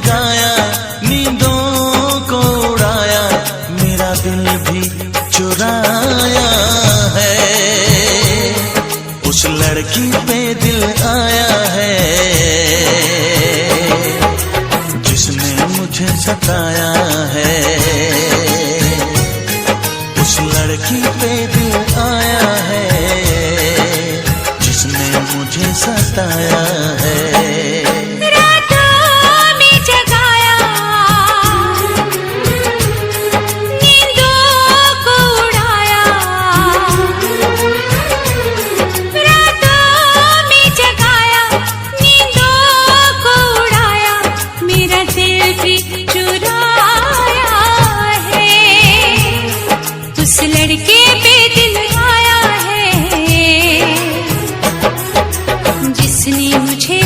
जगाया, नींदों को उड़ाया, मेरा दिल भी चुराया है। उस लड़की पे दिल आया है जिसने मुझे सताया है। उस लड़की पे दिल आया है जिसने मुझे सताया है।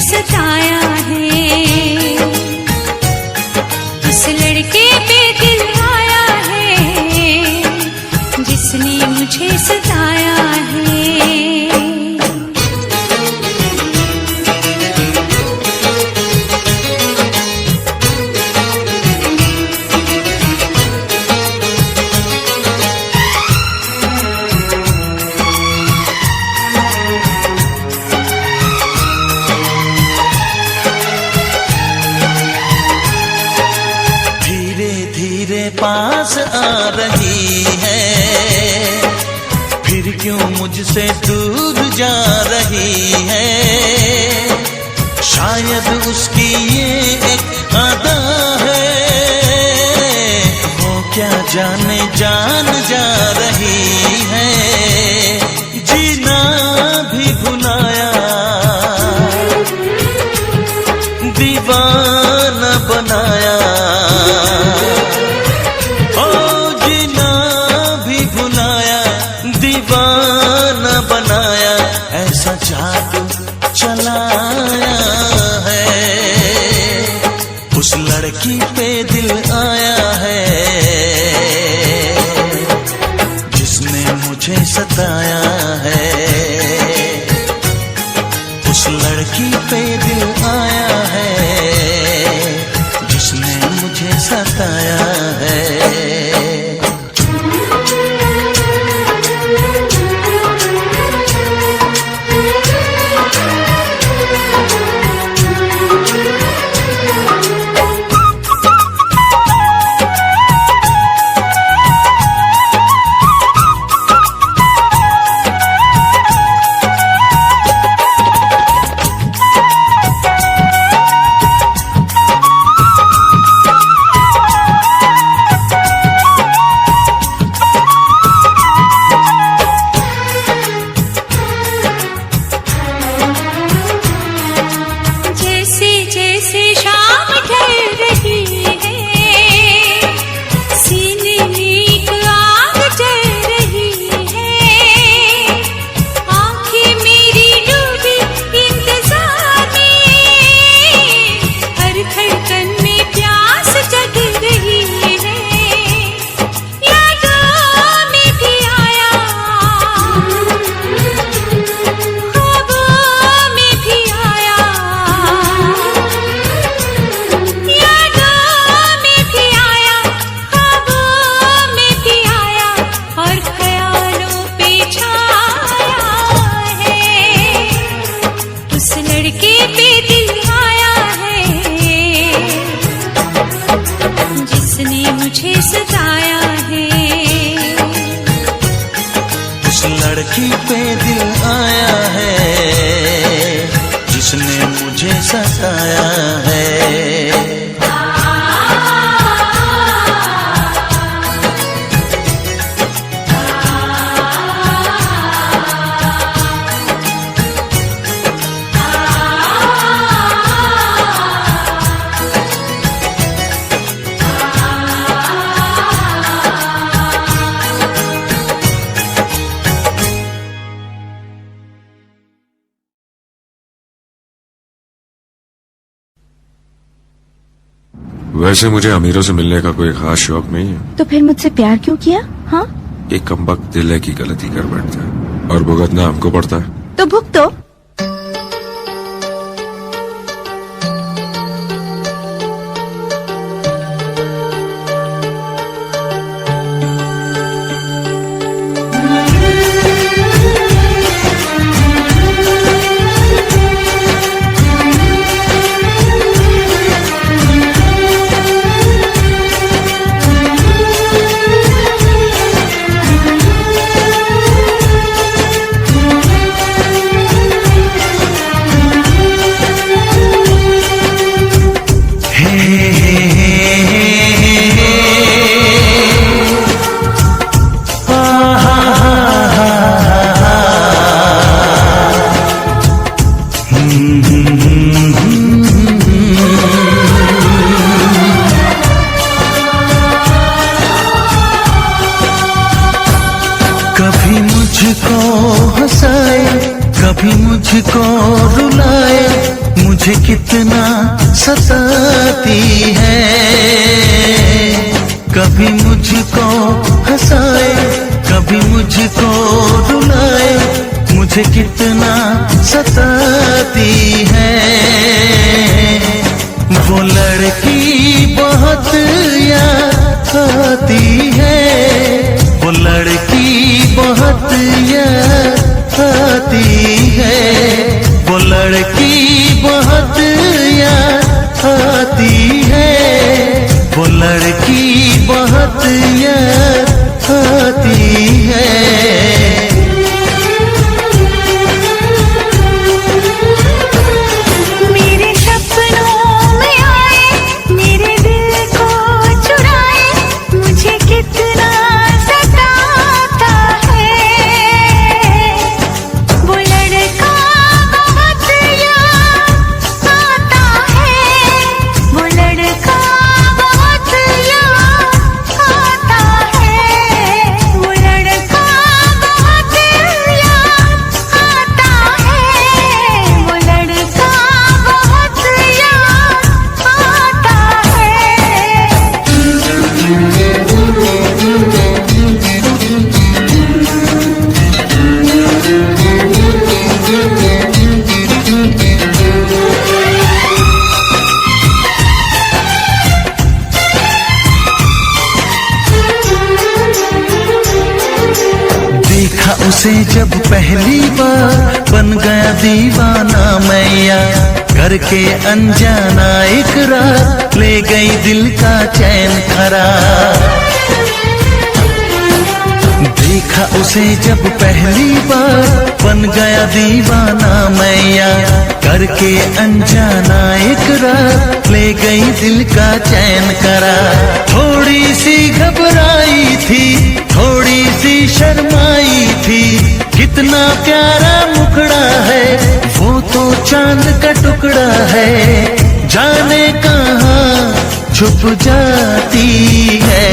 सताया है, उस लड़के पे दिल आया है जिसने मुझे सताया है। पास आ रही है, फिर क्यों मुझसे दूर जा रही है। शायद उसकी ये एक अदा है, वो क्या जाने जान जा रही है। जीना भी भुलाया, दीवाना बनाया, दीवाना बनाया, ऐसा जादू चलाया है। उस लड़की पे दिल आया है जिसने मुझे सताया है। उस लड़की पे दिल आया है जिसने मुझे सताया है। लड़की पे दिल आया है जिसने मुझे सताया है। वैसे मुझे अमीरों से मिलने का कोई खास शौक नहीं है। तो फिर मुझसे प्यार क्यों किया? हाँ, एक कमबख्त दिल है की गलती कर बैठता है और भुगतना हमको पड़ता है। तो भुगतो। सताती है। कभी मुझको हंसाए, कभी मुझको रुलाए, मुझे कितना सताती है। वो लड़की बहुत याद आती है, वो लड़की बहुत याद आती है, वो लड़की बहुत याद आती है, वो लड़की बहुत याद आती है। उसे जब पहली बार बन गया दीवाना मैया, करके अनजाना इकरार ले गई दिल का चैन करार। देखा उसे जब पहली बार बन गया दीवाना मैया, करके अनजाना इकरार ले गई दिल का चैन करार। थोड़ी सी घबराई थी, थोड़ी सी शर्माई थी, कितना प्यारा मुखड़ा है, वो तो चांद का टुकड़ा है, जाने कहाँ छुप जाती है।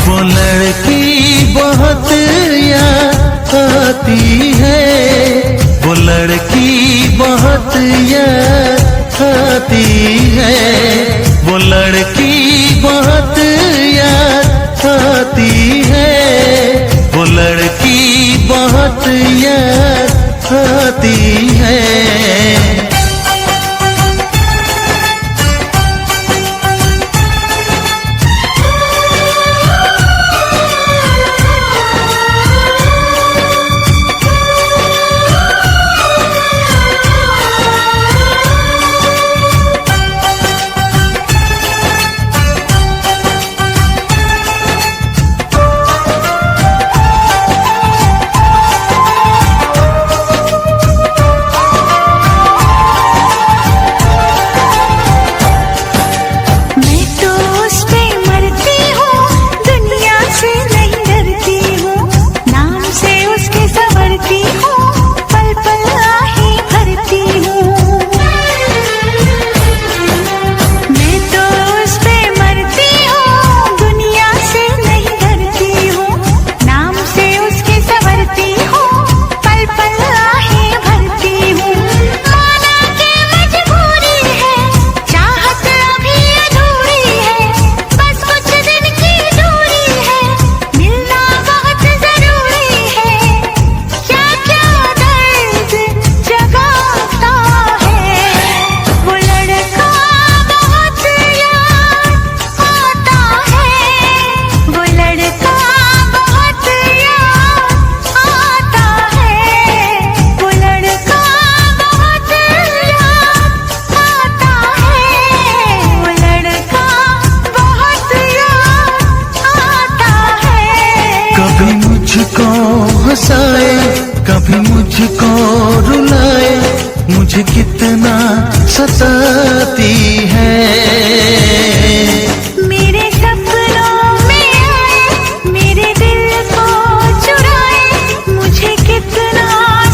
वो लड़की बहुत याद आती है, वो लड़की बहुत याद आती है, वो लड़की बहुत याद आती है, वो लड़की बहुत याद आती है। हंसाए, कभी मुझको रुलाए, मुझे कितना सताती है। मेरे सपनों में आए, मेरे दिल को चुराए, मुझे कितना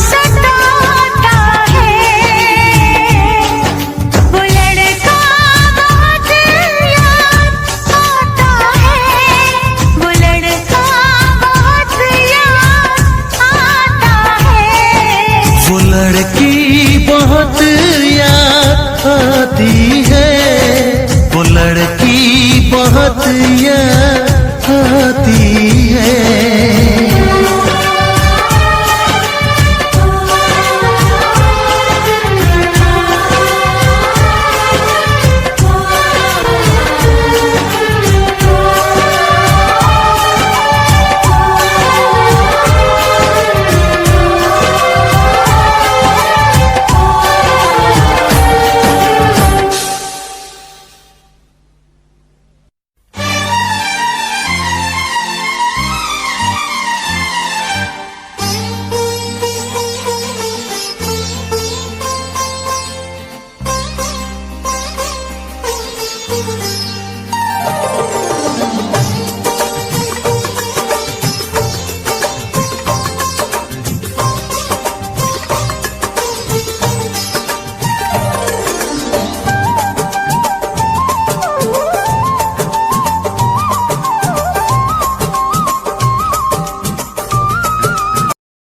सताता है। वो लड़का बहुत याद आता है, वो लड़का बहुत याद आता है। वो लड़की बहुत याद आती है, बहुत याद आती है।